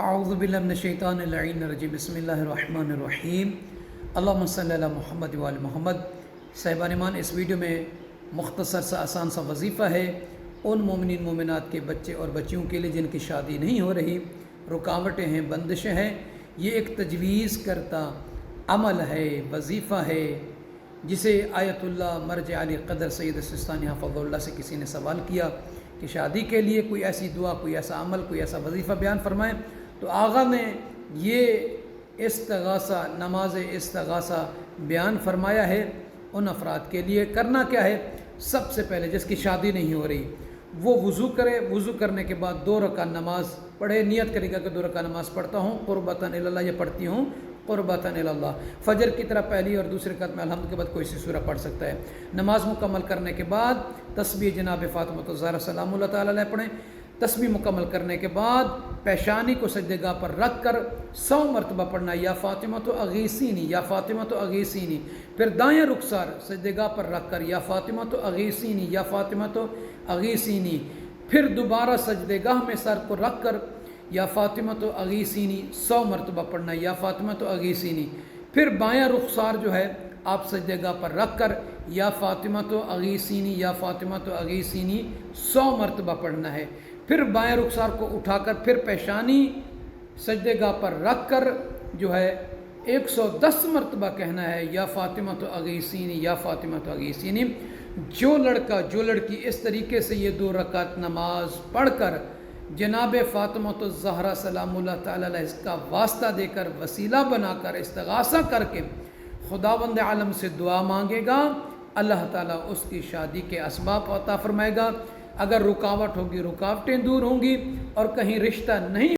اعوذ باللہ من الشیطان اللعین الرجیم بسم اللہ الرحمن الرحیم اللہم صلی علی محمد وآل محمد۔ صاحبان ایمان، اس ویڈیو میں مختصر سا آسان سا وظیفہ ہے ان مومنین مومنات کے بچے اور بچیوں کے لیے جن کی شادی نہیں ہو رہی، رکاوٹیں ہیں، بندشیں ہیں۔ یہ ایک تجویز کرتا عمل ہے، وظیفہ ہے، جسے آیت اللہ مرجع علی قدر سید سستانی حفظ اللہ سے کسی نے سوال کیا کہ شادی کے لیے کوئی ایسی دعا، کوئی ایسا عمل، کوئی ایسا وظیفہ بیان فرمائیں، تو آغا نے یہ استغاثہ، نماز استغاثہ بیان فرمایا ہے۔ ان افراد کے لیے کرنا کیا ہے؟ سب سے پہلے جس کی شادی نہیں ہو رہی وہ وضو کرے، وضو کرنے کے بعد 2 رکعت نماز پڑھے، نیت کرے گا کہ 2 رکعت نماز پڑھتا ہوں قربتاً الی اللہ، یہ پڑھتی ہوں قربتاً الی اللہ۔ فجر کی طرح پہلی اور دوسری رکعت میں الحمد کے بعد کوئی سی سورہ پڑھ سکتا ہے۔ نماز مکمل کرنے کے بعد تسبیح جناب فاطمہ الزہرا سلام اللہ تعالیٰ علیہ پڑھیں۔ تسبیح مکمل کرنے کے بعد پیشانی کو سجدہ پر رکھ کر 100 مرتبہ پڑھنا یا فاطمہ تو اغیثینی، یا فاطمہ تو اغیثینی۔ پھر دائیں رخسار سجدہ پر رکھ کر یا فاطمہ تو اغیثینی، یا فاطمہ تو اغیثینی۔ پھر دوبارہ سجدہ میں سر کو رکھ کر یا فاطمہ تو اغیثینی 100 مرتبہ پڑھنا، یا فاطمہ تو اغیثینی۔ پھر بائیں رخسار جو ہے آپ سجدہ پر رکھ کر یا فاطمہ تو اغیثینی، یا فاطمہ تو اغیثینی 100 مرتبہ پڑھنا ہے۔ پھر بائیں رخسار کو اٹھا کر پھر پیشانی سجدہ پر رکھ کر جو ہے 110 مرتبہ کہنا ہے یا فاطمہ تو اغیثینی، یا فاطمہ تو اغیثینی۔ جو لڑکا جو لڑکی اس طریقے سے یہ 2 رکعت نماز پڑھ کر جناب فاطمہ الزہرا سلام اللہ تعالیٰ علیہ اس کا واسطہ دے کر، وسیلہ بنا کر، استغاثہ کر کے خداوند عالم سے دعا مانگے گا، اللہ تعالیٰ اس کی شادی کے اسباب عطا فرمائے گا۔ اگر رکاوٹ ہوگی، رکاوٹیں دور ہوں گی، اور کہیں رشتہ نہیں